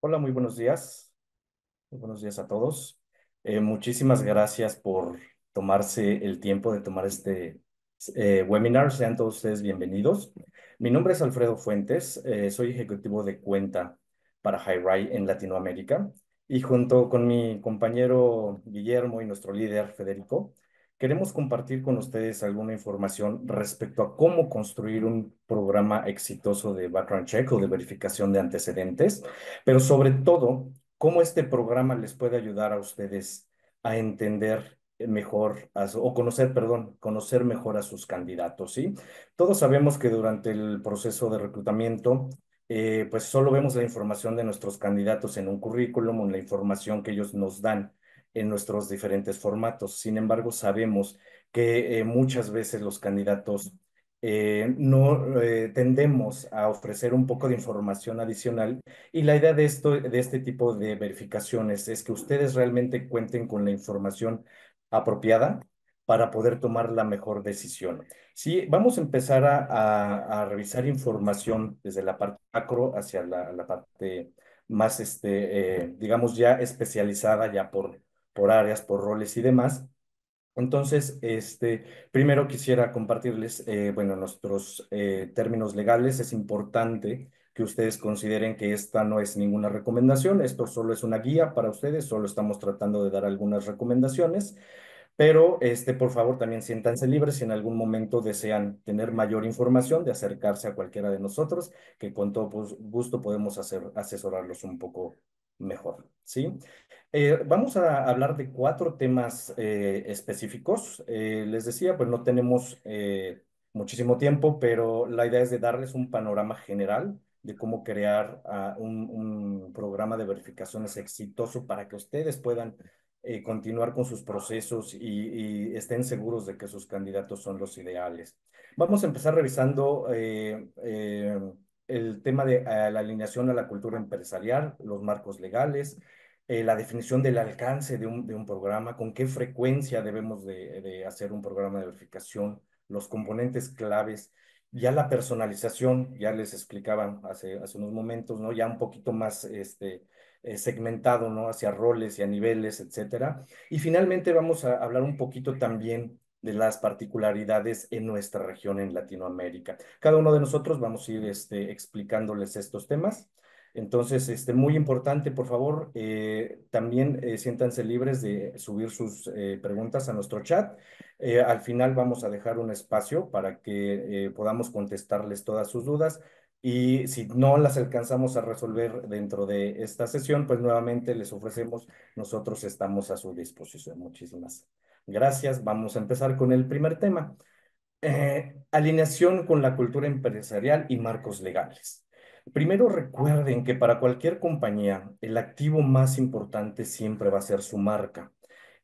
Hola, muy buenos días. Muy buenos días a todos. Muchísimas gracias por tomarse el tiempo de tomar este webinar. Sean todos ustedes bienvenidos. Mi nombre es Alfredo Fuentes. Soy ejecutivo de cuenta para HighRide en Latinoamérica. Y junto con mi compañero Guillermo y nuestro líder Federico, queremos compartir con ustedes alguna información respecto a cómo construir un programa exitoso de background check o de verificación de antecedentes, pero sobre todo cómo este programa les puede ayudar a ustedes a entender mejor, o conocer, perdón, conocer mejor a sus candidatos, ¿sí? Todos sabemos que durante el proceso de reclutamiento, pues solo vemos la información de nuestros candidatos en un currículum o la información que ellos nos dan en nuestros diferentes formatos. Sin embargo, sabemos que muchas veces los candidatos no tendemos a ofrecer un poco de información adicional y la idea de esto, de este tipo de verificaciones es que ustedes realmente cuenten con la información apropiada para poder tomar la mejor decisión. Sí, vamos a empezar a revisar información desde la parte macro hacia la parte más, digamos, ya especializada, ya por áreas, por roles y demás. Entonces, primero quisiera compartirles, bueno, nuestros términos legales. Es importante que ustedes consideren que esta no es ninguna recomendación, esto solo es una guía para ustedes, solo estamos tratando de dar algunas recomendaciones, pero por favor también siéntanse libres si en algún momento desean tener mayor información de acercarse a cualquiera de nosotros, que con todo gusto podemos asesorarlos un poco mejor, ¿sí? Vamos a hablar de cuatro temas específicos. Les decía, pues no tenemos muchísimo tiempo, pero la idea es de darles un panorama general de cómo crear un programa de verificaciones exitoso para que ustedes puedan continuar con sus procesos y estén seguros de que sus candidatos son los ideales. Vamos a empezar revisando el tema de la alineación a la cultura empresarial, los marcos legales, la definición del alcance de un programa, con qué frecuencia debemos de hacer un programa de verificación, los componentes claves, ya la personalización, ya les explicaba hace unos momentos, ¿no? Ya un poquito más segmentado, ¿no? Hacia roles y a niveles, etcétera. Y finalmente vamos a hablar un poquito también de las particularidades en nuestra región en Latinoamérica. Cada uno de nosotros vamos a ir explicándoles estos temas. Entonces, muy importante, por favor, también siéntanse libres de subir sus preguntas a nuestro chat. Al final vamos a dejar un espacio para que podamos contestarles todas sus dudas. Y si no las alcanzamos a resolver dentro de esta sesión, pues nuevamente les ofrecemos, nosotros estamos a su disposición. Muchísimas gracias. Vamos a empezar con el primer tema. Alineación con la cultura empresarial y marcos legales. Primero recuerden que para cualquier compañía el activo más importante siempre va a ser su marca.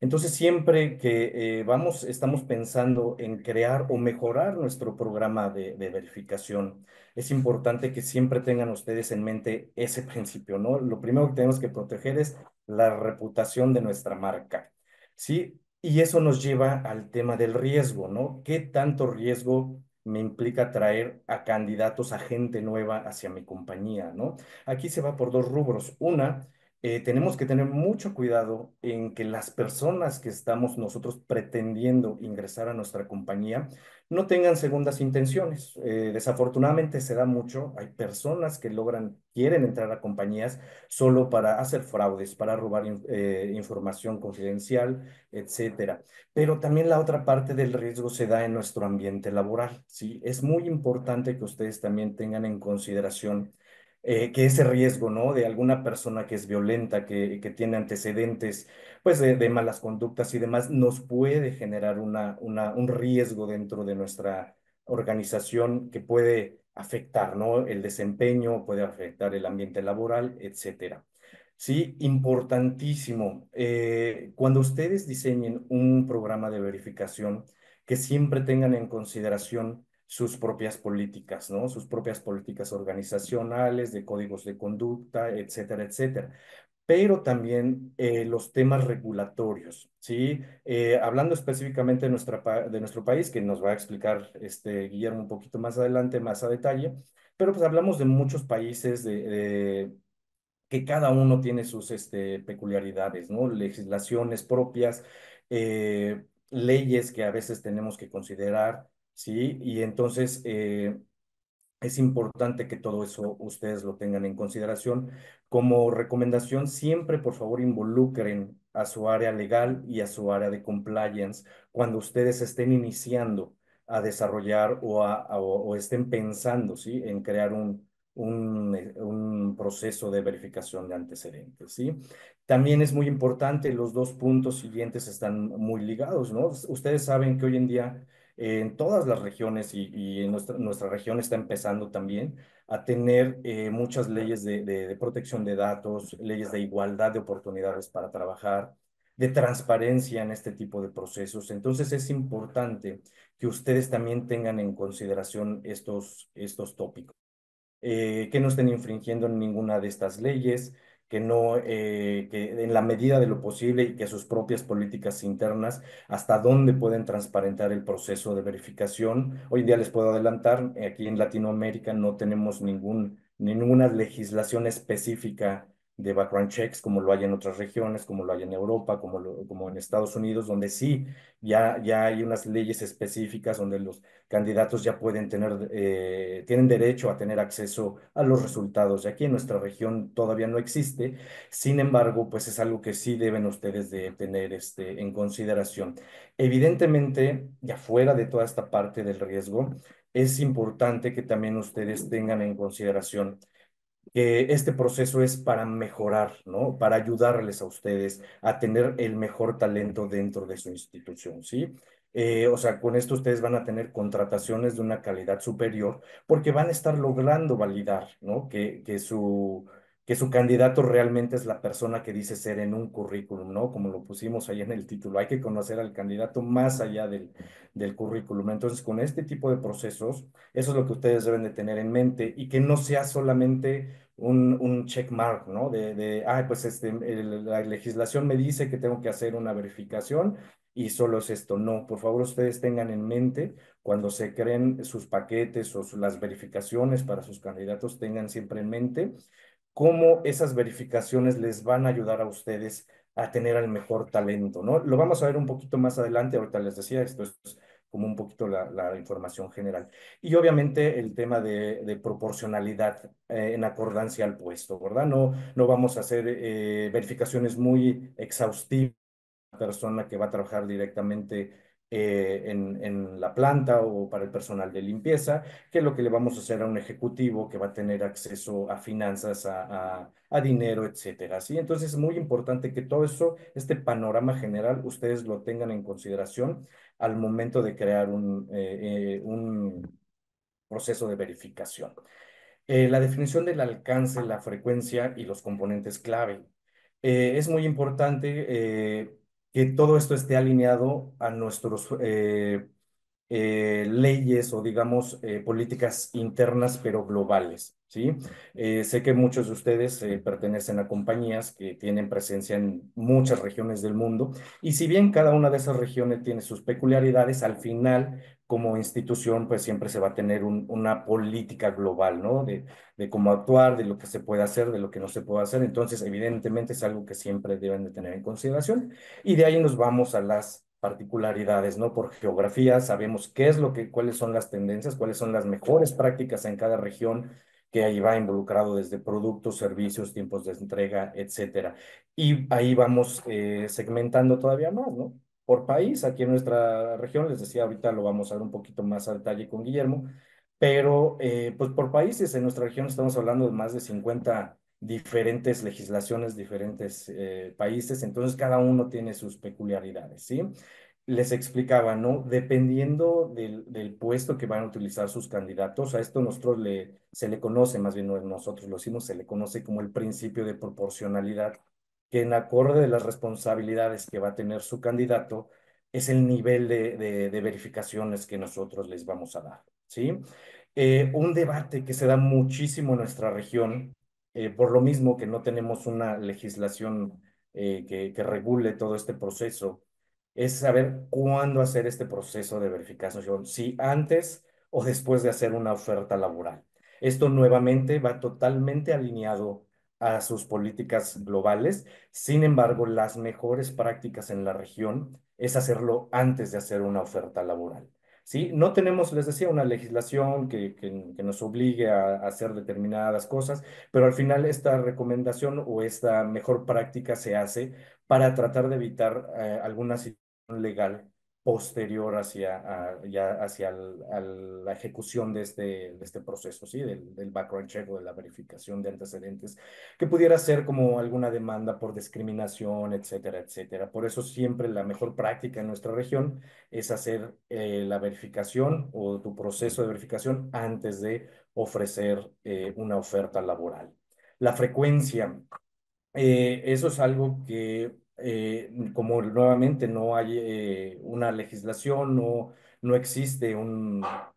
Entonces, siempre que estamos pensando en crear o mejorar nuestro programa de verificación, es importante que siempre tengan ustedes en mente ese principio, ¿no? Lo primero que tenemos que proteger es la reputación de nuestra marca, ¿sí? Y eso nos lleva al tema del riesgo, ¿no? ¿Qué tanto riesgo me implica traer a candidatos, a gente nueva hacia mi compañía, ¿no? Aquí se va por dos rubros. Una, tenemos que tener mucho cuidado en que las personas que estamos nosotros pretendiendo ingresar a nuestra compañía no tengan segundas intenciones. Desafortunadamente se da mucho. Hay personas que quieren entrar a compañías solo para hacer fraudes, para robar información confidencial, etcétera. Pero también la otra parte del riesgo se da en nuestro ambiente laboral, ¿sí? Es muy importante que ustedes también tengan en consideración que ese riesgo, ¿no? De alguna persona que es violenta, que tiene antecedentes, pues, de malas conductas y demás, nos puede generar un riesgo dentro de nuestra organización que puede afectar, ¿no? El desempeño, puede afectar el ambiente laboral, etcétera. Sí, importantísimo. Cuando ustedes diseñen un programa de verificación, que siempre tengan en consideración sus propias políticas, ¿no? Sus propias políticas organizacionales, de códigos de conducta, etcétera, etcétera. Pero también los temas regulatorios, ¿sí? Hablando específicamente de, de nuestro país, que nos va a explicar Guillermo un poquito más adelante, más a detalle, pero pues hablamos de muchos países que cada uno tiene sus peculiaridades, ¿no? Legislaciones propias, leyes que a veces tenemos que considerar, ¿sí? Y entonces es importante que todo eso ustedes lo tengan en consideración. Como recomendación, siempre por favor involucren a su área legal y a su área de compliance cuando ustedes estén iniciando a desarrollar o estén pensando, ¿sí? En crear un proceso de verificación de antecedentes, ¿sí? También es muy importante, los dos puntos siguientes están muy ligados, ¿no? Ustedes saben que hoy en día en todas las regiones y en nuestra región está empezando también a tener muchas leyes de protección de datos, leyes de igualdad de oportunidades para trabajar, de transparencia en este tipo de procesos. Entonces es importante que ustedes también tengan en consideración estos tópicos, que no estén infringiendo ninguna de estas leyes, que en la medida de lo posible y que sus propias políticas internas, hasta dónde pueden transparentar el proceso de verificación. Hoy en día les puedo adelantar, aquí en Latinoamérica no tenemos ninguna legislación específica de background checks como lo hay en otras regiones, como lo hay en Europa, como en Estados Unidos, donde sí ya hay unas leyes específicas donde los candidatos ya tienen derecho a tener acceso a los resultados. Y aquí en nuestra región todavía no existe. Sin embargo, pues es algo que sí deben ustedes de tener en consideración. Evidentemente, ya fuera de toda esta parte del riesgo, es importante que también ustedes tengan en consideración que este proceso es para mejorar, ¿no? Para ayudarles a ustedes a tener el mejor talento dentro de su institución, ¿sí? O sea, con esto ustedes van a tener contrataciones de una calidad superior porque van a estar logrando validar, ¿no? Que su candidato realmente es la persona que dice ser en un currículum, ¿no? Como lo pusimos ahí en el título, hay que conocer al candidato más allá del currículum. Entonces, con este tipo de procesos, eso es lo que ustedes deben de tener en mente y que no sea solamente un check mark, ¿no? Pues la legislación me dice que tengo que hacer una verificación y solo es esto. No, por favor, ustedes tengan en mente cuando se creen sus paquetes o las verificaciones para sus candidatos, tengan siempre en mente cómo esas verificaciones les van a ayudar a ustedes a tener al mejor talento, ¿no? Lo vamos a ver un poquito más adelante, ahorita les decía, esto es como un poquito la información general. Y obviamente el tema de proporcionalidad en acordancia al puesto, ¿verdad? No vamos a hacer verificaciones muy exhaustivas persona que va a trabajar directamente en la planta o para el personal de limpieza, que es lo que le vamos a hacer a un ejecutivo que va a tener acceso a finanzas, a dinero, etcétera. ¿Sí? Entonces es muy importante que todo eso, este panorama general, ustedes lo tengan en consideración al momento de crear un proceso de verificación. La definición del alcance, la frecuencia y los componentes clave. Es muy importante que todo esto esté alineado a nuestros leyes o digamos políticas internas pero globales, ¿sí? Sé que muchos de ustedes pertenecen a compañías que tienen presencia en muchas regiones del mundo y si bien cada una de esas regiones tiene sus peculiaridades, al final como institución pues siempre se va a tener una política global, ¿no? De cómo actuar, de lo que se puede hacer, de lo que no se puede hacer. Entonces, evidentemente es algo que siempre deben de tener en consideración. Y de ahí nos vamos a las particularidades, ¿no? Por geografía, sabemos cuáles son las tendencias, cuáles son las mejores prácticas en cada región, que ahí va involucrado desde productos, servicios, tiempos de entrega, etcétera. Y ahí vamos segmentando todavía más, ¿no? Por país, aquí en nuestra región, les decía, ahorita lo vamos a ver un poquito más a detalle con Guillermo, pero pues por países, en nuestra región estamos hablando de más de 50 diferentes legislaciones, diferentes países, entonces cada uno tiene sus peculiaridades, ¿sí? Les explicaba, ¿no? Dependiendo del puesto que van a utilizar sus candidatos, a esto se le conoce, más bien no nosotros lo decimos, se le conoce como el principio de proporcionalidad, que en acorde de las responsabilidades que va a tener su candidato, es el nivel de verificaciones que nosotros les vamos a dar, ¿sí? Un debate que se da muchísimo en nuestra región, por lo mismo que no tenemos una legislación que regule todo este proceso, es saber cuándo hacer este proceso de verificación, si antes o después de hacer una oferta laboral. Esto nuevamente va totalmente alineado a sus políticas globales. Sin embargo, las mejores prácticas en la región es hacerlo antes de hacer una oferta laboral. ¿Sí? No tenemos, les decía, una legislación que nos obligue a hacer determinadas cosas, pero al final esta recomendación o esta mejor práctica se hace para tratar de evitar alguna situación legal posterior ya hacia la ejecución de este proceso, ¿sí? Del background check o de la verificación de antecedentes, que pudiera ser como alguna demanda por discriminación, etcétera, etcétera. Por eso siempre la mejor práctica en nuestra región es hacer la verificación o tu proceso de verificación antes de ofrecer una oferta laboral. La frecuencia. Eso es algo que, como nuevamente no hay una legislación, no existe una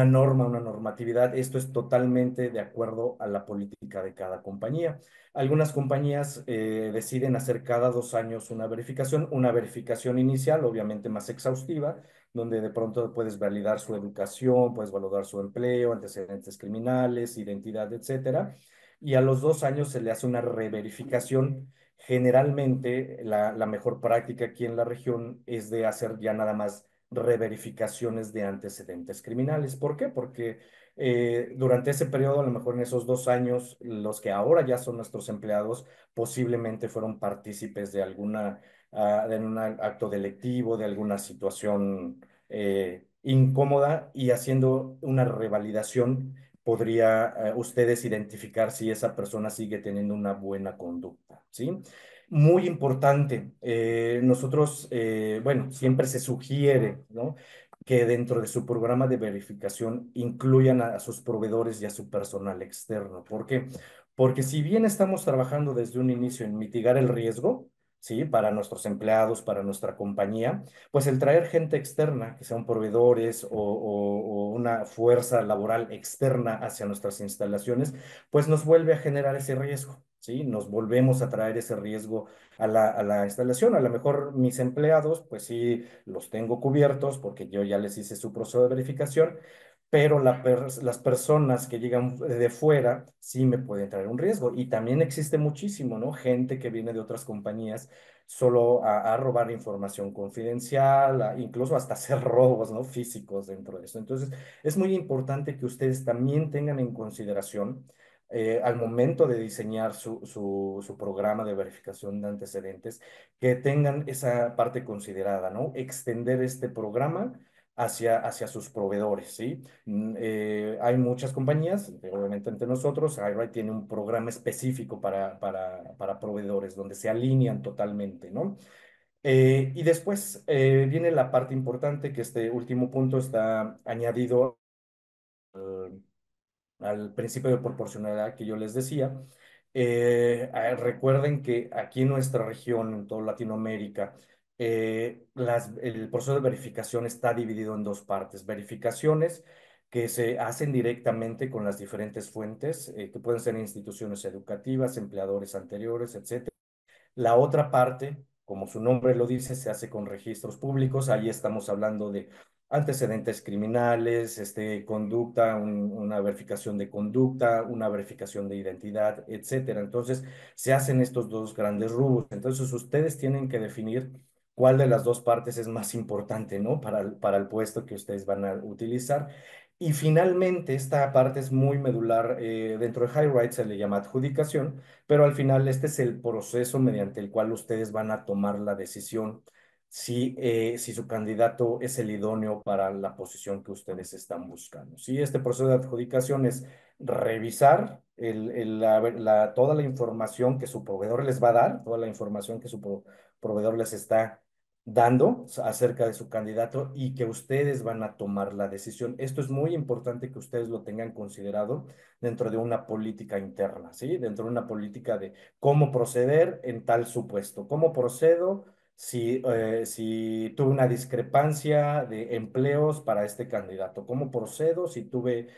norma, una normatividad, esto es totalmente de acuerdo a la política de cada compañía. Algunas compañías deciden hacer cada 2 años una verificación inicial, obviamente más exhaustiva, donde de pronto puedes validar su educación, puedes validar su empleo, antecedentes criminales, identidad, etcétera, y a los 2 años se le hace una reverificación. Generalmente, la mejor práctica aquí en la región es de hacer ya nada más reverificaciones de antecedentes criminales. ¿Por qué? Porque durante ese periodo, a lo mejor en esos 2 años, los que ahora ya son nuestros empleados, posiblemente fueron partícipes de de un acto delictivo, de alguna situación incómoda, y haciendo una revalidación podría ustedes identificar si esa persona sigue teniendo una buena conducta, ¿sí? Muy importante, nosotros, bueno, siempre se sugiere, ¿no? Que dentro de su programa de verificación incluyan a sus proveedores y a su personal externo. ¿Por qué? Porque si bien estamos trabajando desde un inicio en mitigar el riesgo, ¿sí? Para nuestros empleados, para nuestra compañía, pues el traer gente externa, que sean proveedores o una fuerza laboral externa hacia nuestras instalaciones, pues nos vuelve a generar ese riesgo, ¿sí? Nos volvemos a traer ese riesgo a la instalación. A lo mejor mis empleados, pues sí, los tengo cubiertos porque yo ya les hice su proceso de verificación, pero las personas que llegan de fuera sí me pueden traer un riesgo. Y también existe muchísimo, ¿no? Gente que viene de otras compañías solo a robar información confidencial, incluso hasta hacer robos, ¿no? Físicos dentro de eso. Entonces, es muy importante que ustedes también tengan en consideración al momento de diseñar su programa de verificación de antecedentes, que tengan esa parte considerada, ¿no? Extender este programa hacia sus proveedores, ¿sí? Hay muchas compañías, obviamente entre nosotros, iRight tiene un programa específico para proveedores donde se alinean totalmente, ¿no? Y después viene la parte importante, que este último punto está añadido al principio de proporcionalidad que yo les decía. Recuerden que aquí en nuestra región, en toda Latinoamérica, el proceso de verificación está dividido en dos partes. Verificaciones que se hacen directamente con las diferentes fuentes, que pueden ser instituciones educativas, empleadores anteriores, etcétera. La otra parte, como su nombre lo dice, se hace con registros públicos. Ahí estamos hablando de antecedentes criminales, conducta, una verificación de conducta, una verificación de identidad, etcétera. Entonces, se hacen estos dos grandes rubros. Entonces, ustedes tienen que definir cuál de las dos partes es más importante, ¿no? Para el puesto que ustedes van a utilizar. Y finalmente, esta parte es muy medular. Dentro de HighRight se le llama adjudicación, pero al final este es el proceso mediante el cual ustedes van a tomar la decisión si su candidato es el idóneo para la posición que ustedes están buscando. Sí, este proceso de adjudicación es revisar toda la información que su proveedor les va a dar, toda la información que su proveedor les está dando acerca de su candidato, y que ustedes van a tomar la decisión. Esto es muy importante que ustedes lo tengan considerado dentro de una política interna, ¿sí? Dentro de una política de cómo proceder en tal supuesto. ¿Cómo procedo si tuve una discrepancia de empleos para este candidato? ¿Cómo procedo si tuve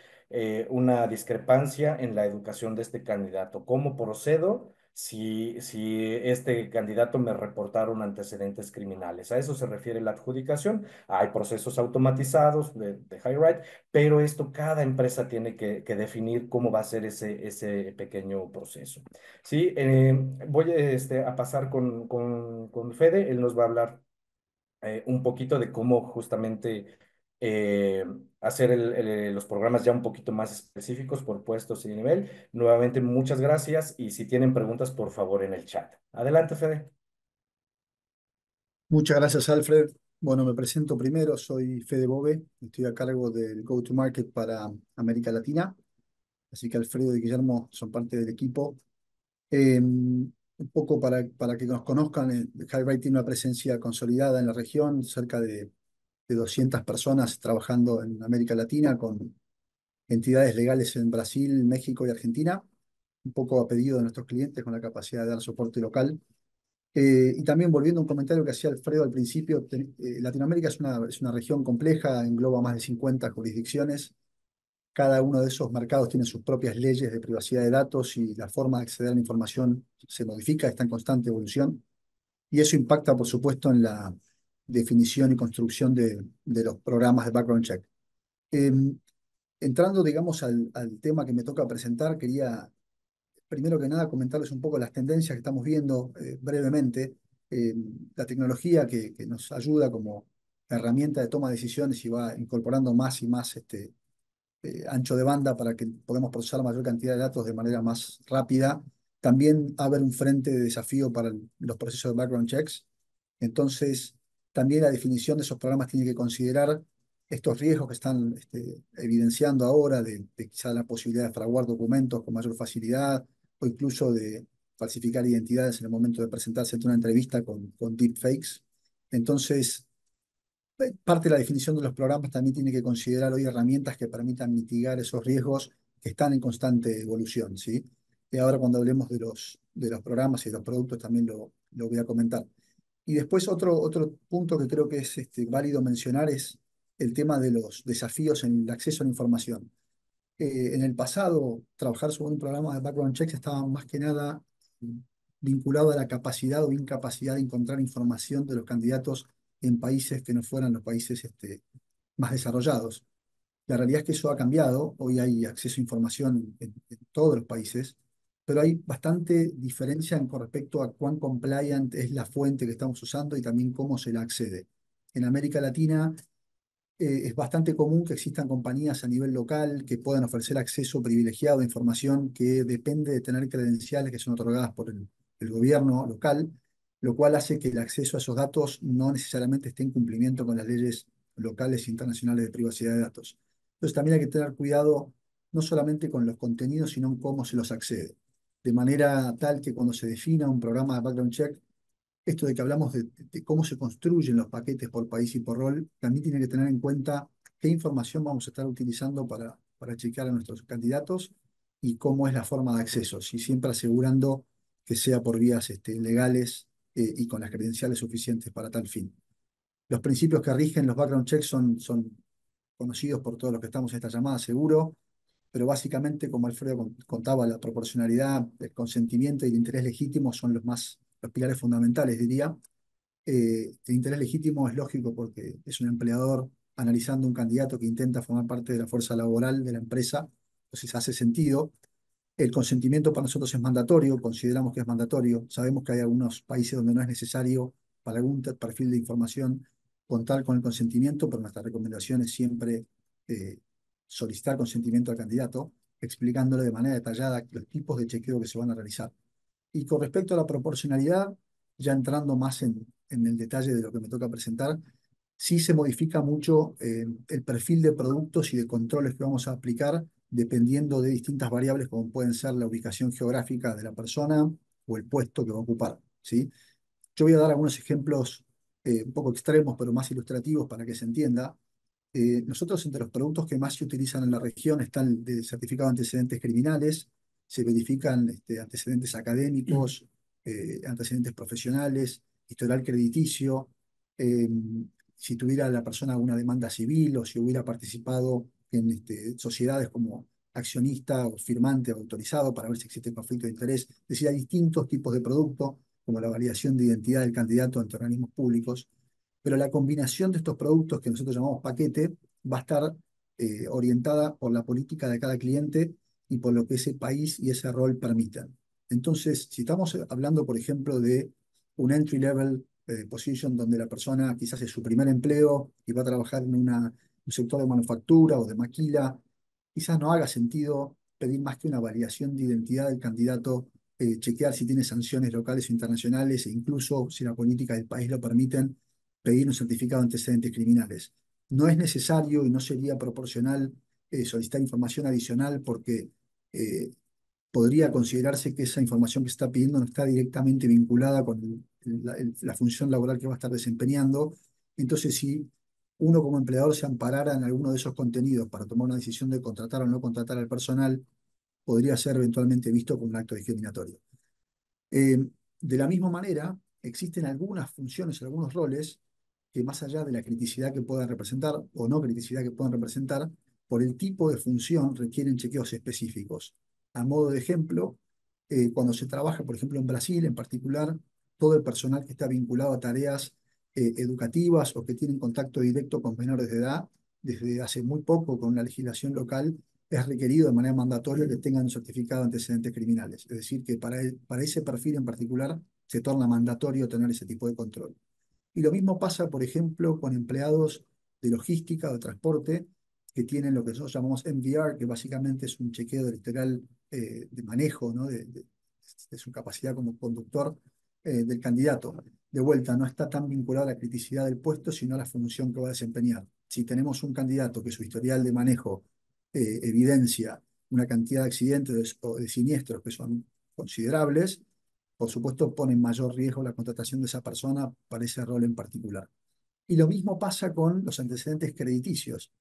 una discrepancia en la educación de este candidato? ¿Cómo procedo si este candidato me reportaron antecedentes criminales. A eso se refiere la adjudicación. Hay procesos automatizados de HighRight, pero esto cada empresa tiene que definir cómo va a ser ese pequeño proceso. Sí, voy a pasar con Fede, él nos va a hablar un poquito de cómo justamente eh, hacer los programas ya un poquito más específicos por puestos y nivel. Nuevamente, muchas gracias y si tienen preguntas, por favor, en el chat. Adelante, Fede. Muchas gracias, Alfred. Bueno, me presento primero, soy Fede Bove, estoy a cargo del Go-to-Market para América Latina, así que Alfredo y Guillermo son parte del equipo. Un poco para que nos conozcan, HighRight tiene una presencia consolidada en la región, cerca de 200 personas trabajando en América Latina con entidades legales en Brasil, México y Argentina, un poco a pedido de nuestros clientes con la capacidad de dar soporte local. Y también volviendo a un comentario que hacía Alfredo al principio, Latinoamérica es una región compleja, engloba más de 50 jurisdicciones. Cada uno de esos mercados tiene sus propias leyes de privacidad de datos y la forma de acceder a la información se modifica, está en constante evolución. Y eso impacta, por supuesto, en la definición y construcción de los programas de background check. Eh, Entrando, digamos, al tema que me toca presentar, quería primero que nada comentarles un poco las tendencias que estamos viendo brevemente. Eh, la tecnología que nos ayuda como herramienta de toma de decisiones y va incorporando más y más ancho de banda para que podamos procesar mayor cantidad de datos de manera más rápida. También abre un frente de desafío para los procesos de background checks. Entonces, también la definición de esos programas tiene que considerar estos riesgos que están evidenciando ahora de quizá la posibilidad de fraguar documentos con mayor facilidad o incluso de falsificar identidades en el momento de presentarse ante una entrevista con deepfakes. Entonces, parte de la definición de los programas también tiene que considerar hoy herramientas que permitan mitigar esos riesgos que están en constante evolución, ¿sí? Y ahora cuando hablemos de los programas y de los productos también lo voy a comentar. Y después otro punto que creo que es válido mencionar es el tema de los desafíos en el acceso a la información. En el pasado, trabajar sobre un programa de background checks estaba más que nada mm, vinculado a la capacidad o incapacidad de encontrar información de los candidatos en países que no fueran los países más desarrollados. La realidad es que eso ha cambiado. Hoy hay acceso a información en todos los países, pero hay bastante diferencia con respecto a cuán compliant es la fuente que estamos usando y también cómo se la accede. En América Latina es bastante común que existan compañías a nivel local que puedan ofrecer acceso privilegiado a información que depende de tener credenciales que son otorgadas por el gobierno local, lo cual hace que el acceso a esos datos no necesariamente esté en cumplimiento con las leyes locales e internacionales de privacidad de datos. Entonces también hay que tener cuidado no solamente con los contenidos, sino en cómo se los accede. De manera tal que cuando se defina un programa de background check, esto de que hablamos de cómo se construyen los paquetes por país y por rol, también tiene que tener en cuenta qué información vamos a estar utilizando para chequear a nuestros candidatos y cómo es la forma de acceso, si siempre asegurando que sea por vías legales y con las credenciales suficientes para tal fin. Los principios que rigen los background checks son conocidos por todos los que estamos en esta llamada, seguro, pero básicamente, como Alfredo contaba, la proporcionalidad, el consentimiento y el interés legítimo son los pilares fundamentales, diría. El interés legítimo es lógico porque es un empleador analizando un candidato que intenta formar parte de la fuerza laboral de la empresa, entonces hace sentido. El consentimiento para nosotros es mandatorio, consideramos que es mandatorio. Sabemos que hay algunos países donde no es necesario para algún perfil de información contar con el consentimiento, pero nuestra recomendación es siempre eh, solicitar consentimiento al candidato, explicándole de manera detallada los tipos de chequeo que se van a realizar. Y con respecto a la proporcionalidad, ya entrando más en el detalle de lo que me toca presentar, sí se modifica mucho el perfil de productos y de controles que vamos a aplicar dependiendo de distintas variables como pueden ser la ubicación geográfica de la persona o el puesto que va a ocupar, ¿sí? Yo voy a dar algunos ejemplos un poco extremos, pero más ilustrativos para que se entienda. Nosotros entre los productos que más se utilizan en la región están el de certificado de antecedentes criminales, se verifican antecedentes académicos, antecedentes profesionales, historial crediticio, eh, si tuviera la persona una demanda civil o si hubiera participado en sociedades como accionista o firmante o autorizado para ver si existe conflicto de interés. Es decir, hay distintos tipos de productos, como la validación de identidad del candidato ante organismos públicos, pero la combinación de estos productos que nosotros llamamos paquete va a estar orientada por la política de cada cliente y por lo que ese país y ese rol permitan. Entonces, si estamos hablando, por ejemplo, de un entry level position donde la persona quizás es su primer empleo y va a trabajar en un sector de manufactura o de maquila, quizás no haga sentido pedir más que una validación de identidad del candidato, chequear si tiene sanciones locales o internacionales e incluso, si la política del país lo permiten, pedir un certificado de antecedentes criminales. No es necesario y no sería proporcional solicitar información adicional porque eh, podría considerarse que esa información que se está pidiendo no está directamente vinculada con la función laboral que va a estar desempeñando. Entonces, si uno como empleador se amparara en alguno de esos contenidos para tomar una decisión de contratar o no contratar al personal, podría ser eventualmente visto como un acto discriminatorio. Eh, de la misma manera, existen algunas funciones, algunos roles que más allá de la criticidad que puedan representar o no criticidad que puedan representar, por el tipo de función requieren chequeos específicos. A modo de ejemplo, cuando se trabaja, por ejemplo, en Brasil en particular, todo el personal que está vinculado a tareas educativas o que tienen contacto directo con menores de edad, desde hace muy poco con la legislación local, es requerido de manera mandatoria que tengan un certificado de antecedentes criminales. Es decir, que para ese perfil en particular se torna mandatorio tener ese tipo de control. Y lo mismo pasa, por ejemplo, con empleados de logística o de transporte que tienen lo que nosotros llamamos MVR, que básicamente es un chequeo del historial de manejo, ¿no? De su capacidad como conductor del candidato. De vuelta, no está tan vinculada a la criticidad del puesto, sino a la función que va a desempeñar. Si tenemos un candidato que su historial de manejo evidencia una cantidad de accidentes o de siniestros que son considerables, por supuesto pone en mayor riesgo la contratación de esa persona para ese rol en particular. Y lo mismo pasa con los antecedentes crediticios.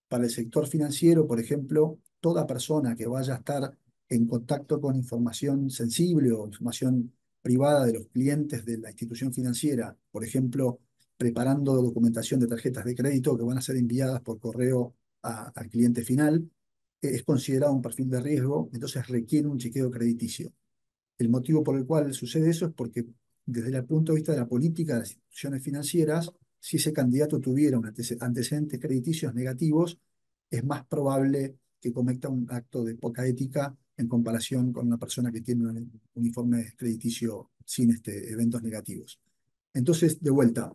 Para el sector financiero, por ejemplo, toda persona que vaya a estar en contacto con información sensible o información privada de los clientes de la institución financiera, por ejemplo, preparando documentación de tarjetas de crédito que van a ser enviadas por correo al cliente final, es considerado un perfil de riesgo, entonces requiere un chequeo crediticio. El motivo por el cual sucede eso es porque desde el punto de vista de la política de las instituciones financieras, si ese candidato tuviera antecedentes crediticios negativos, es más probable que cometa un acto de poca ética en comparación con una persona que tiene un informe crediticio sin eventos negativos. Entonces, de vuelta,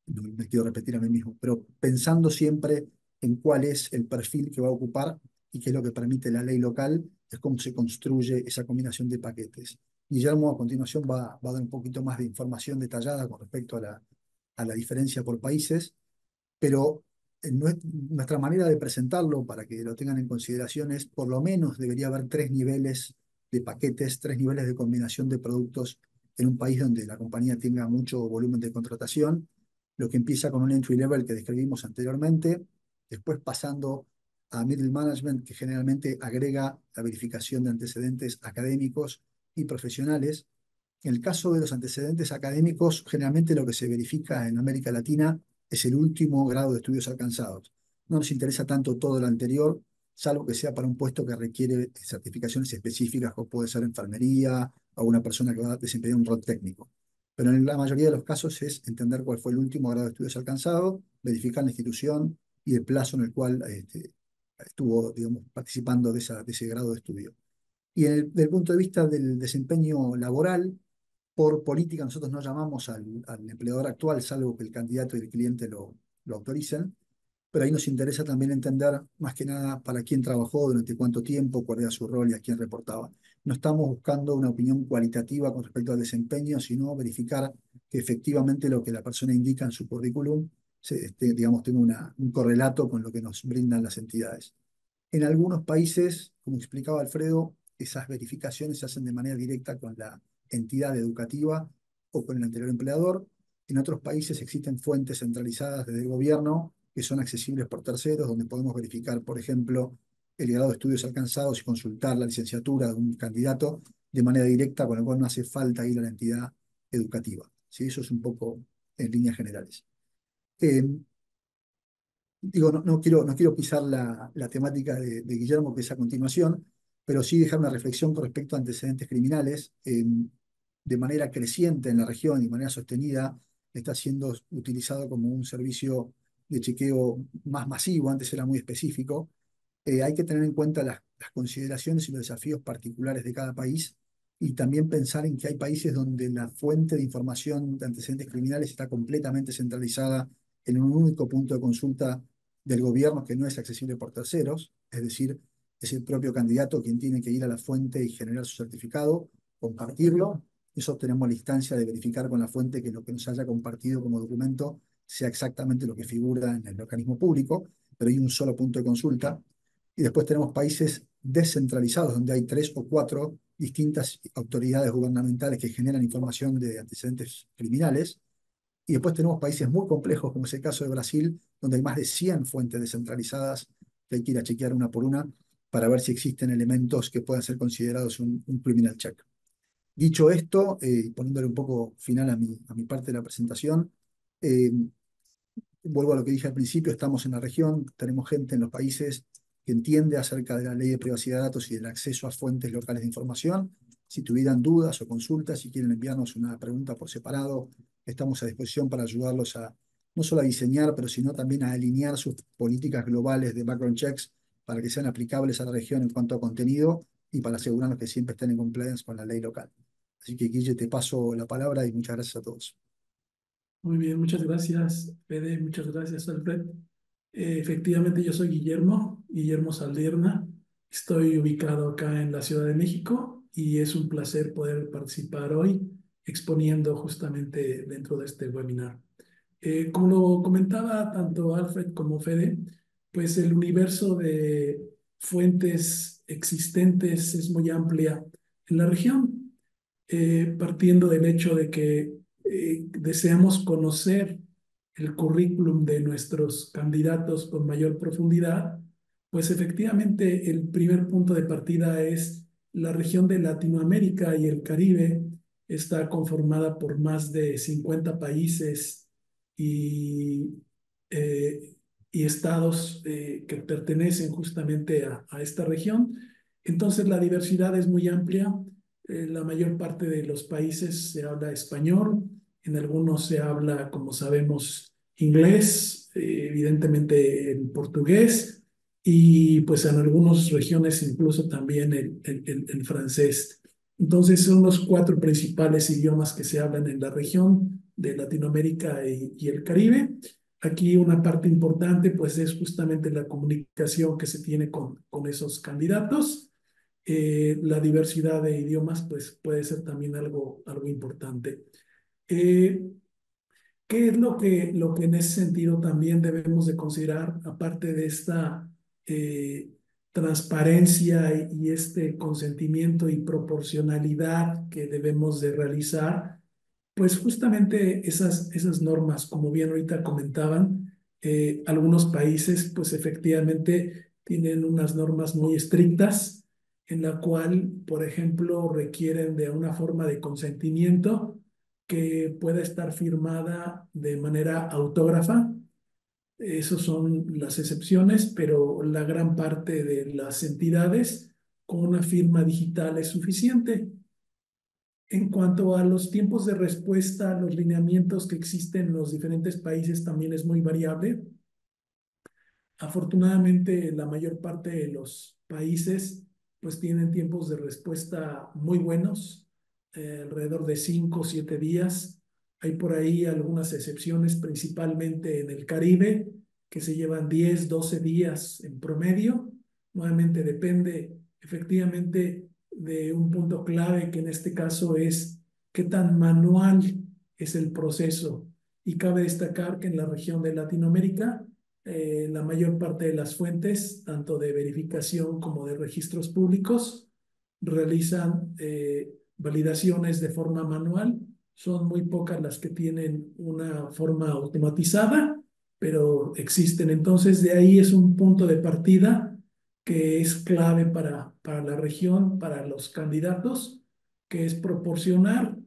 no me quiero repetir a mí mismo, pero pensando siempre en cuál es el perfil que va a ocupar y qué es lo que permite la ley local, es cómo se construye esa combinación de paquetes. Guillermo a continuación va a dar un poquito más de información detallada con respecto a la diferencia por países, pero nuestra manera de presentarlo, para que lo tengan en consideración, es por lo menos debería haber tres niveles de paquetes, tres niveles de combinación de productos en un país donde la compañía tenga mucho volumen de contratación, lo que empieza con un entry level que describimos anteriormente, después pasando a middle management, que generalmente agrega la verificación de antecedentes académicos y profesionales. En el caso de los antecedentes académicos, generalmente lo que se verifica en América Latina es el último grado de estudios alcanzados. No nos interesa tanto todo lo anterior, salvo que sea para un puesto que requiere certificaciones específicas, como puede ser enfermería o una persona que va a desempeñar un rol técnico. Pero en la mayoría de los casos es entender cuál fue el último grado de estudios alcanzado, verificar la institución y el plazo en el cual estuvo, digamos, participando de ese grado de estudio. Y desde el punto de vista del desempeño laboral, por política nosotros no llamamos al empleador actual, salvo que el candidato y el cliente lo autoricen, pero ahí nos interesa también entender más que nada para quién trabajó, durante cuánto tiempo, cuál era su rol y a quién reportaba. No estamos buscando una opinión cualitativa con respecto al desempeño, sino verificar que efectivamente lo que la persona indica en su currículum, digamos, tenga un correlato con lo que nos brindan las entidades. En algunos países, como explicaba Alfredo, esas verificaciones se hacen de manera directa con la entidad educativa o con el anterior empleador. En otros países existen fuentes centralizadas desde el gobierno que son accesibles por terceros, donde podemos verificar, por ejemplo, el grado de estudios alcanzados y consultar la licenciatura de un candidato de manera directa, con lo cual no hace falta ir a la entidad educativa. ¿Sí? Eso es un poco en líneas generales. Eh, Digo, no quiero pisar la temática de Guillermo, que es a continuación, pero sí dejar una reflexión con respecto a antecedentes criminales. De manera creciente en la región y de manera sostenida, está siendo utilizado como un servicio de chequeo más masivo, antes era muy específico. Hay que tener en cuenta las consideraciones y los desafíos particulares de cada país y también pensar en que hay países donde la fuente de información de antecedentes criminales está completamente centralizada en un único punto de consulta del gobierno que no es accesible por terceros, es decir, es el propio candidato quien tiene que ir a la fuente y generar su certificado, compartirlo. Eso tenemos la instancia de verificar con la fuente que lo que nos haya compartido como documento sea exactamente lo que figura en el organismo público, pero hay un solo punto de consulta. Y después tenemos países descentralizados, donde hay tres o cuatro distintas autoridades gubernamentales que generan información de antecedentes criminales. Y después tenemos países muy complejos, como es el caso de Brasil, donde hay más de 100 fuentes descentralizadas que hay que ir a chequear una por una para ver si existen elementos que puedan ser considerados un criminal check. Dicho esto, poniéndole un poco final a mi parte de la presentación, eh, vuelvo a lo que dije al principio, estamos en la región, tenemos gente en los países que entiende acerca de la ley de privacidad de datos y del acceso a fuentes locales de información. Si tuvieran dudas o consultas, si quieren enviarnos una pregunta por separado, estamos a disposición para ayudarlos a no solo a diseñar, pero sino también a alinear sus políticas globales de background checks para que sean aplicables a la región en cuanto a contenido y para asegurarnos que siempre estén en compliance con la ley local. Así que, Guille, te paso la palabra y muchas gracias a todos. Muy bien, muchas gracias, Fede, muchas gracias, Alfred. Efectivamente, yo soy Guillermo Saldierna. Estoy ubicado acá en la Ciudad de México y es un placer poder participar hoy exponiendo justamente dentro de este webinar. Como lo comentaba tanto Alfred como Fede, pues el universo de fuentes existentes es muy amplia en la región, partiendo del hecho de que deseamos conocer el currículum de nuestros candidatos con mayor profundidad, pues efectivamente el primer punto de partida es la región de Latinoamérica y el Caribe. Está conformada por más de 50 países y, eh, y estados que pertenecen justamente a esta región. Entonces la diversidad es muy amplia. La mayor parte de los países se habla español, en algunos se habla, como sabemos, inglés, evidentemente el portugués, y pues en algunas regiones incluso también el francés. Entonces son los cuatro principales idiomas que se hablan en la región de Latinoamérica y el Caribe. Aquí una parte importante pues es justamente la comunicación que se tiene con esos candidatos. La diversidad de idiomas pues puede ser también algo importante. Eh, ¿Qué es lo que en ese sentido también debemos de considerar, aparte de esta eh, transparencia y este consentimiento y proporcionalidad que debemos de realizar? Pues justamente esas normas, como bien ahorita comentaban, algunos países pues efectivamente tienen unas normas muy estrictas en la cual, por ejemplo, requieren de una forma de consentimiento que pueda estar firmada de manera autógrafa. Esas son las excepciones, pero la gran parte de las entidades con una firma digital es suficiente. En cuanto a los tiempos de respuesta, los lineamientos que existen en los diferentes países también es muy variable. Afortunadamente, la mayor parte de los países pues tienen tiempos de respuesta muy buenos, alrededor de 5 o 7 días. Hay por ahí algunas excepciones, principalmente en el Caribe, que se llevan 10, 12 días en promedio. Nuevamente depende efectivamente de un punto clave, que en este caso es qué tan manual es el proceso. Y cabe destacar que en la región de Latinoamérica, la mayor parte de las fuentes, tanto de verificación como de registros públicos, realizan validaciones de forma manual. Son muy pocas las que tienen una forma automatizada, pero existen. Entonces, de ahí es un punto de partida que es clave para la región, para los candidatos, que es proporcionar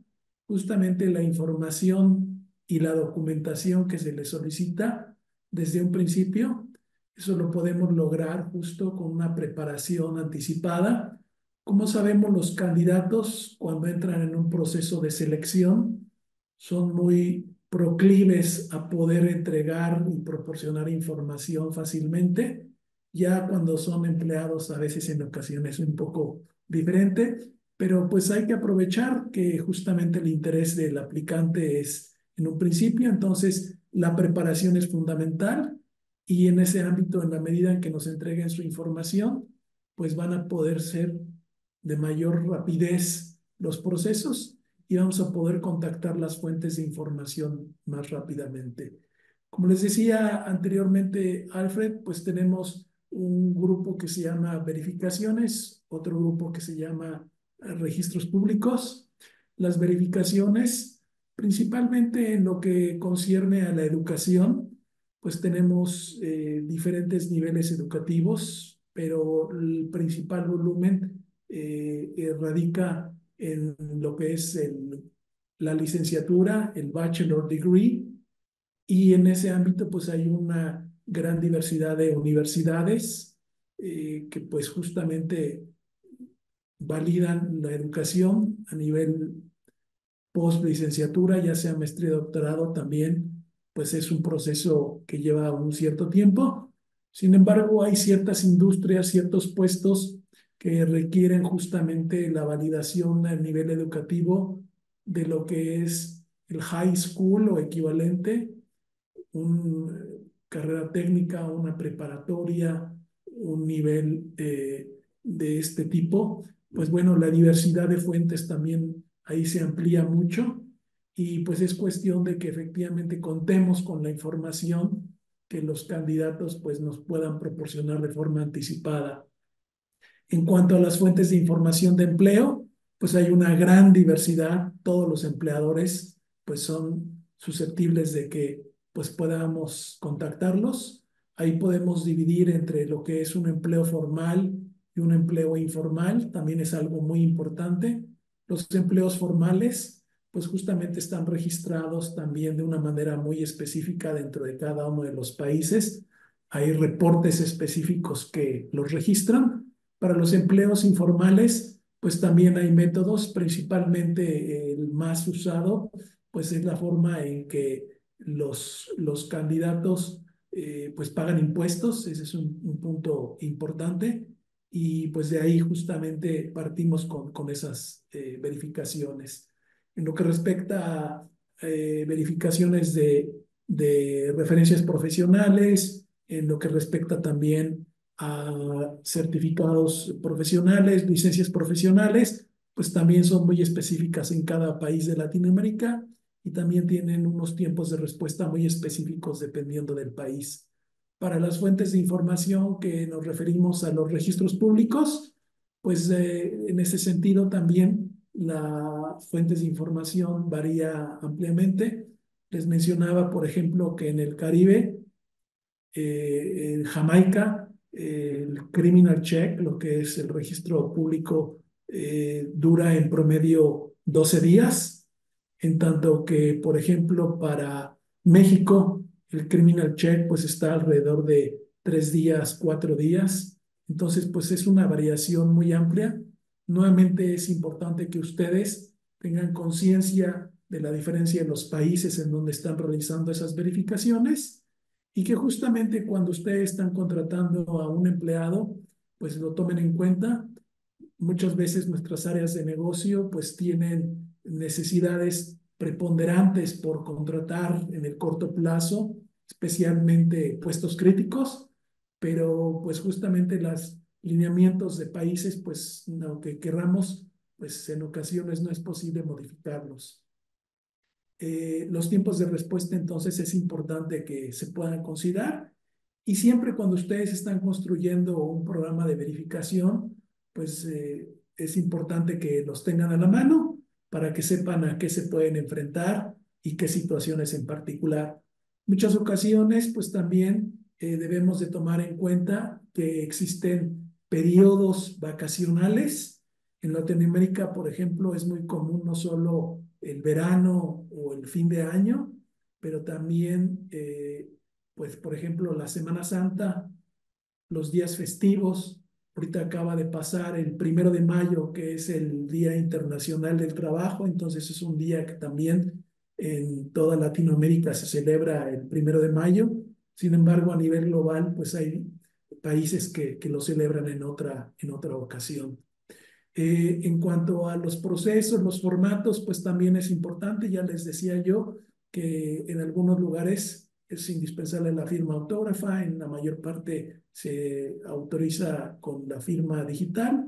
justamente la información y la documentación que se les solicita desde un principio. Eso lo podemos lograr justo con una preparación anticipada. Como sabemos, los candidatos cuando entran en un proceso de selección son muy proclives a poder entregar y proporcionar información fácilmente. Ya cuando son empleados, a veces en ocasiones un poco diferente, pero pues hay que aprovechar que justamente el interés del aplicante es en un principio, entonces la preparación es fundamental y en ese ámbito, en la medida en que nos entreguen su información, pues van a poder ser de mayor rapidez los procesos y vamos a poder contactar las fuentes de información más rápidamente. Como les decía anteriormente, Alfred, pues tenemos un grupo que se llama verificaciones, otro grupo que se llama registros públicos. Las verificaciones, principalmente en lo que concierne a la educación, pues tenemos diferentes niveles educativos, pero el principal volumen radica en lo que es la licenciatura, el bachelor degree, y en ese ámbito pues hay una gran diversidad de universidades que pues justamente validan la educación a nivel post licenciatura, ya sea maestría o doctorado también, pues es un proceso que lleva un cierto tiempo. Sin embargo, hay ciertas industrias, ciertos puestos que requieren justamente la validación a nivel educativo de lo que es el high school o equivalente, una carrera técnica, una preparatoria, un nivel de este tipo. Pues bueno, la diversidad de fuentes también ahí se amplía mucho y pues es cuestión de que efectivamente contemos con la información que los candidatos pues nos puedan proporcionar de forma anticipada. En cuanto a las fuentes de información de empleo, pues hay una gran diversidad. Todos los empleadores pues son susceptibles de que pues podamos contactarlos. Ahí podemos dividir entre lo que es un empleo formal y un empleo informal. También es algo muy importante. Los empleos formales pues justamente están registrados también de una manera muy específica dentro de cada uno de los países. Hay reportes específicos que los registran. Para los empleos informales, pues también hay métodos, principalmente el más usado, pues es la forma en que los candidatos pues pagan impuestos, ese es un punto importante, y pues de ahí justamente partimos con esas verificaciones. En lo que respecta a verificaciones de referencias profesionales, en lo que respecta también a certificados profesionales, licencias profesionales, pues también son muy específicas en cada país de Latinoamérica y también tienen unos tiempos de respuesta muy específicos dependiendo del país. Para las fuentes de información que nos referimos a los registros públicos, pues en ese sentido también la fuentes de información varía ampliamente. Les mencionaba, por ejemplo, que en el Caribe, en Jamaica, el criminal check, lo que es el registro público, dura en promedio 12 días, en tanto que, por ejemplo, para México, el criminal check pues está alrededor de 3 días, 4 días. Entonces, pues es una variación muy amplia. Nuevamente es importante que ustedes tengan conciencia de la diferencia en los países en donde están realizando esas verificaciones y que justamente cuando ustedes están contratando a un empleado, pues lo tomen en cuenta. Muchas veces nuestras áreas de negocio pues tienen necesidades preponderantes por contratar en el corto plazo, especialmente puestos críticos, pero pues justamente los lineamientos de países, pues aunque querramos, pues en ocasiones no es posible modificarlos. Los tiempos de respuesta entonces es importante que se puedan considerar y siempre cuando ustedes están construyendo un programa de verificación, pues es importante que los tengan a la mano para que sepan a qué se pueden enfrentar y qué situaciones en particular. Muchas ocasiones pues también debemos de tomar en cuenta que existen periodos vacacionales. En Latinoamérica, por ejemplo, es muy común no solo el verano o el fin de año, pero también pues por ejemplo la Semana Santa, los días festivos. Ahorita acaba de pasar el 1 de mayo, que es el Día Internacional del Trabajo, entonces es un día que también en toda Latinoamérica se celebra el 1 de mayo. Sin embargo, a nivel global, pues hay países que lo celebran en otra ocasión. En cuanto a los procesos, los formatos, pues también es importante. Ya les decía yo que en algunos lugares es indispensable la firma autógrafa, en la mayor parte se autoriza con la firma digital.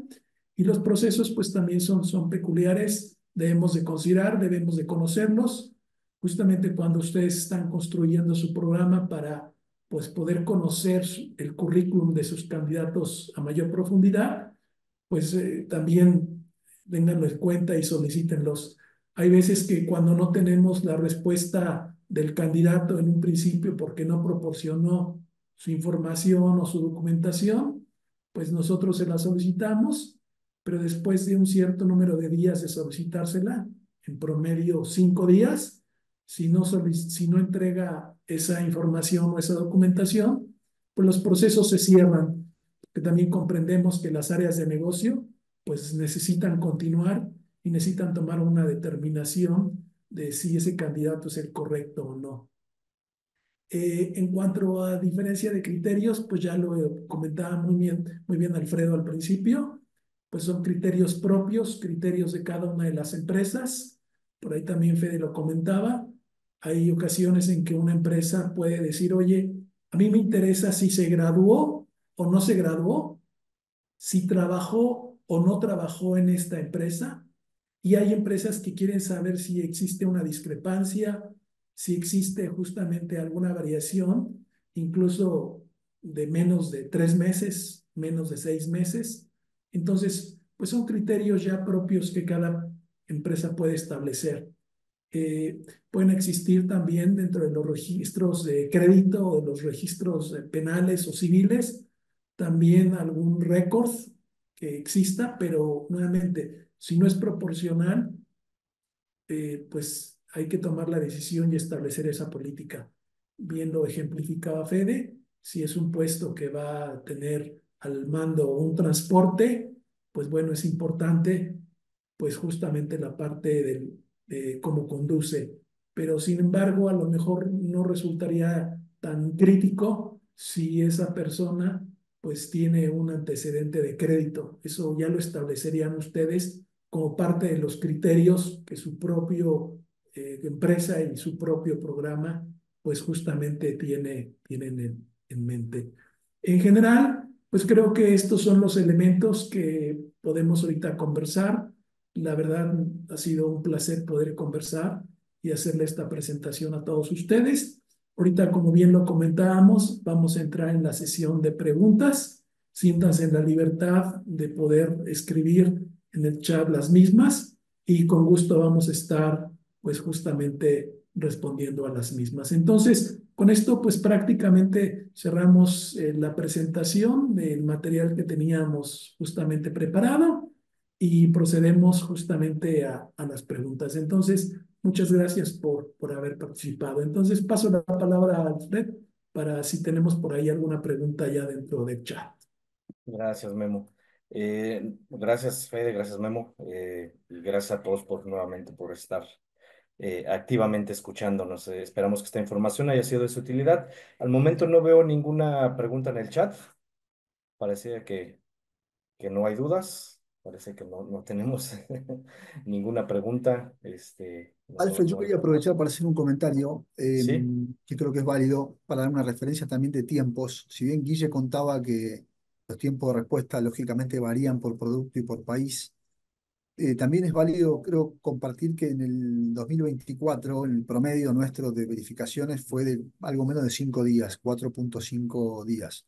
Y los procesos pues también son peculiares, debemos de considerar, debemos de conocerlos, justamente cuando ustedes están construyendo su programa para pues poder conocer el currículum de sus candidatos a mayor profundidad, pues también ténganlo en cuenta y solicítenlos. Hay veces que cuando no tenemos la respuesta del candidato en un principio porque no proporcionó su información o su documentación, pues nosotros se la solicitamos, pero después de un cierto número de días de solicitársela, en promedio 5 días, si no entrega esa información o esa documentación, pues los procesos se cierran, que también comprendemos que las áreas de negocio pues necesitan continuar y necesitan tomar una determinación de si ese candidato es el correcto o no. En cuanto a diferencia de criterios, pues ya lo comentaba muy bien Alfredo al principio, pues son criterios propios, criterios de cada una de las empresas. Por ahí también Fede lo comentaba. Hay ocasiones en que una empresa puede decir, oye, a mí me interesa si se graduó o no se graduó, si trabajó o no trabajó en esta empresa. Y hay empresas que quieren saber si existe una discrepancia, si existe justamente alguna variación, incluso de menos de 3 meses, menos de 6 meses. Entonces, pues son criterios ya propios que cada empresa puede establecer. Pueden existir también dentro de los registros de crédito o de los registros penales o civiles, también algún récord que exista, pero nuevamente, si no es proporcional, pues hay que tomar la decisión y establecer esa política. Bien lo ejemplificaba Fede, si es un puesto que va a tener al mando un transporte, pues bueno, es importante pues justamente la parte de cómo conduce. Pero sin embargo, a lo mejor no resultaría tan crítico si esa persona pues tiene un antecedente de crédito. Eso ya lo establecerían ustedes como parte de los criterios que su propio empresa y su propio programa pues justamente tienen en mente. En general, pues creo que estos son los elementos que podemos ahorita conversar. La verdad ha sido un placer poder conversar y hacerle esta presentación a todos ustedes. Ahorita, como bien lo comentábamos, vamos a entrar en la sesión de preguntas. Siéntanse en la libertad de poder escribir en el chat las mismas y con gusto vamos a estar pues justamente respondiendo a las mismas. Entonces, con esto pues prácticamente cerramos la presentación del material que teníamos justamente preparado y procedemos justamente a las preguntas. Entonces, muchas gracias por haber participado. Entonces, paso la palabra a Alfred para si tenemos por ahí alguna pregunta ya dentro del chat. Gracias, Memo. Gracias, Fede, gracias, Memo. Y gracias a todos nuevamente por estar activamente escuchándonos. Esperamos que esta información haya sido de su utilidad. Al momento no veo ninguna pregunta en el chat. Parecía que no hay dudas. Parece que no tenemos ninguna pregunta. Alfred, yo No hay. quería aprovechar para hacer un comentario Sí, que creo que es válido para dar una referencia también de tiempos. Si bien Guille contaba que los tiempos de respuesta lógicamente varían por producto y por país, también es válido, creo, compartir que en el 2024 el promedio nuestro de verificaciones fue de algo menos de 5 días, 4,5 días.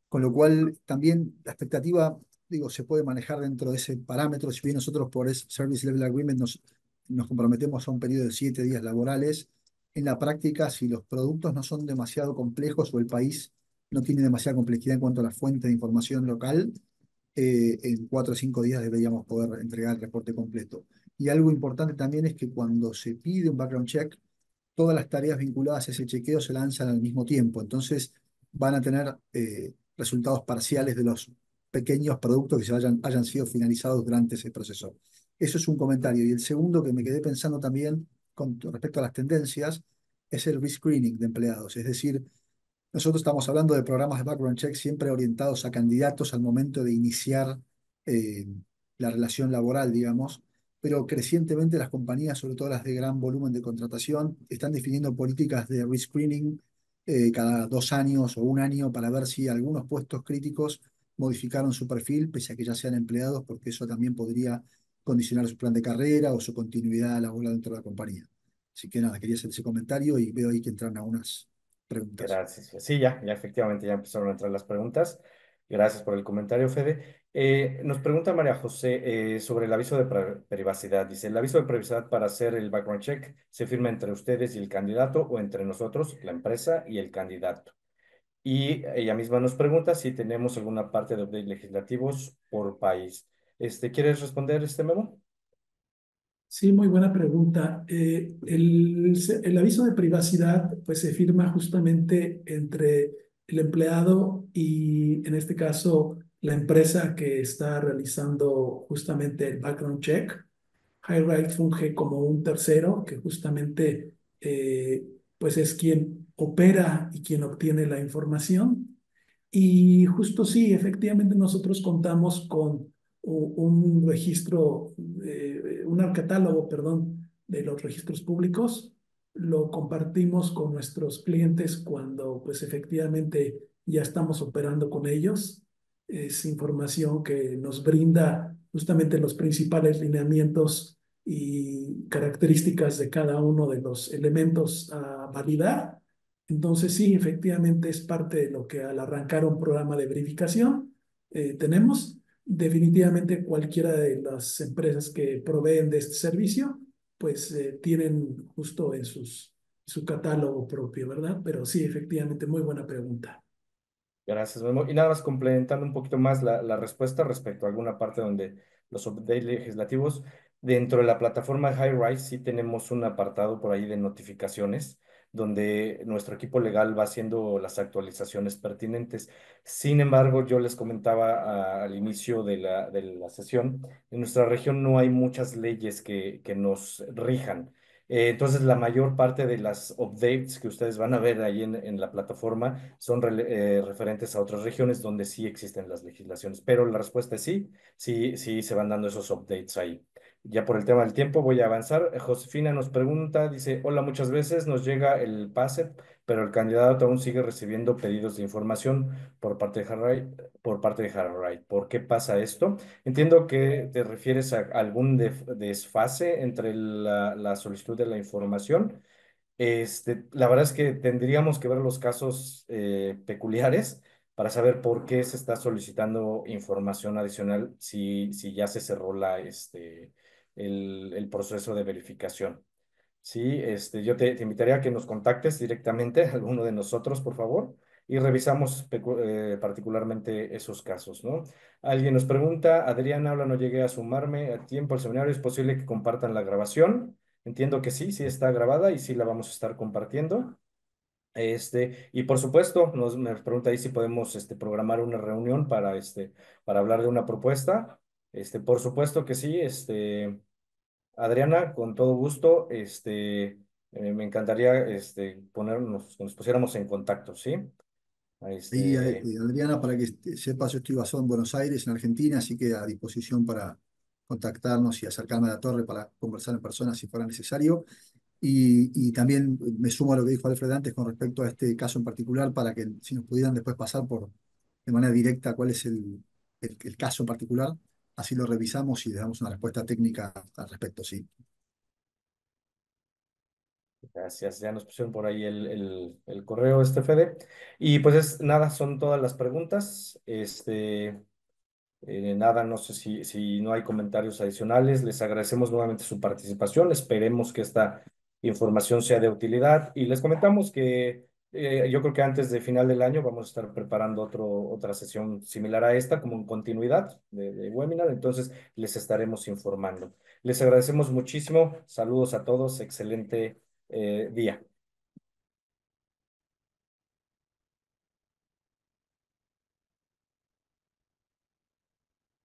Con lo cual, también la expectativa, digo, se puede manejar dentro de ese parámetro. Si bien nosotros por ese Service Level Agreement nos comprometemos a un periodo de 7 días laborales, en la práctica, si los productos no son demasiado complejos o el país no tiene demasiada complejidad en cuanto a la fuente de información local, en 4 o 5 días deberíamos poder entregar el reporte completo. Y algo importante también es que cuando se pide un background check, todas las tareas vinculadas a ese chequeo se lanzan al mismo tiempo. Entonces van a tener resultados parciales de los pequeños productos que hayan sido finalizados durante ese proceso. Eso es un comentario. Y el segundo que me quedé pensando también con respecto a las tendencias es el rescreening de empleados. Es decir, nosotros estamos hablando de programas de background check siempre orientados a candidatos al momento de iniciar eh, la relación laboral, digamos, pero crecientemente las compañías, sobre todo las de gran volumen de contratación, están definiendo políticas de rescreening cada 2 años o un año para ver si algunos puestos críticos modificaron su perfil, pese a que ya sean empleados, porque eso también podría condicionar su plan de carrera o su continuidad laboral dentro de la compañía. Así que nada, quería hacer ese comentario y veo ahí que entran algunas preguntas. Gracias. Sí, ya efectivamente ya empezaron a entrar las preguntas. Gracias por el comentario, Fede. Nos pregunta María José sobre el aviso de privacidad. Dice, ¿el aviso de privacidad para hacer el background check se firma entre ustedes y el candidato o entre nosotros, la empresa y el candidato? Y ella misma nos pregunta si tenemos alguna parte de updates legislativos por país. ¿Quieres responder Memo? Sí, muy buena pregunta. El aviso de privacidad pues se firma justamente entre el empleado y en este caso la empresa que está realizando justamente el background check. HighRight funge como un tercero que justamente pues es quien opera y quien obtiene la información. Y justo sí, efectivamente nosotros contamos con un registro, un catálogo, perdón, de los registros públicos. Lo compartimos con nuestros clientes cuando pues efectivamente ya estamos operando con ellos. Es información que nos brinda justamente los principales lineamientos y características de cada uno de los elementos a validar. Entonces, sí, efectivamente es parte de lo que al arrancar un programa de verificación tenemos. Definitivamente cualquiera de las empresas que proveen de este servicio, pues tienen justo en su catálogo propio, ¿verdad? Pero sí, efectivamente, muy buena pregunta. Gracias, Memo. Y nada más complementando un poquito más la respuesta respecto a alguna parte donde los updates legislativos, dentro de la plataforma HighRise sí tenemos un apartado por ahí de notificaciones, donde nuestro equipo legal va haciendo las actualizaciones pertinentes. Sin embargo, yo les comentaba al inicio de la sesión, en nuestra región no hay muchas leyes que nos rijan. Entonces, la mayor parte de las updates que ustedes van a ver ahí en la plataforma son referentes a otras regiones donde sí existen las legislaciones. Pero la respuesta es sí, sí se van dando esos updates ahí. Ya por el tema del tiempo voy a avanzar. Josefina nos pregunta, dice, hola, muchas veces nos llega el pase, pero el candidato aún sigue recibiendo pedidos de información por parte de Harriet. ¿Por qué pasa esto? Entiendo que te refieres a algún desfase entre la solicitud de la información. La verdad es que tendríamos que ver los casos peculiares para saber por qué se está solicitando información adicional si ya se cerró el proceso de verificación. Sí, yo te invitaría a que nos contactes directamente, alguno de nosotros, por favor, y revisamos particularmente esos casos, ¿no? Alguien nos pregunta, Adriana, hola, no llegué a sumarme a tiempo al seminario, ¿es posible que compartan la grabación? Entiendo que sí, sí está grabada y sí la vamos a estar compartiendo. Y por supuesto, me pregunta ahí si podemos programar una reunión para hablar de una propuesta. Por supuesto que sí, Adriana, con todo gusto, me encantaría que nos pusiéramos en contacto, ¿sí? Y Este, Adriana, para que sepas, yo estoy basado en Buenos Aires, en Argentina, así que a disposición para contactarnos y acercarme a la torre para conversar en persona si fuera necesario. Y también me sumo a lo que dijo Alfred antes con respecto a este caso en particular, para que si nos pudieran después pasar de manera directa cuál es el caso en particular, así lo revisamos y le damos una respuesta técnica al respecto, sí. Gracias, ya nos pusieron por ahí el correo, Fede. Y pues nada, son todas las preguntas. Nada, no sé si no hay comentarios adicionales. Les agradecemos nuevamente su participación. Esperemos que esta información sea de utilidad. Y les comentamos que yo creo que antes de final del año vamos a estar preparando otra sesión similar a esta, como en continuidad de webinar. Entonces, les estaremos informando. Les agradecemos muchísimo. Saludos a todos. Excelente día.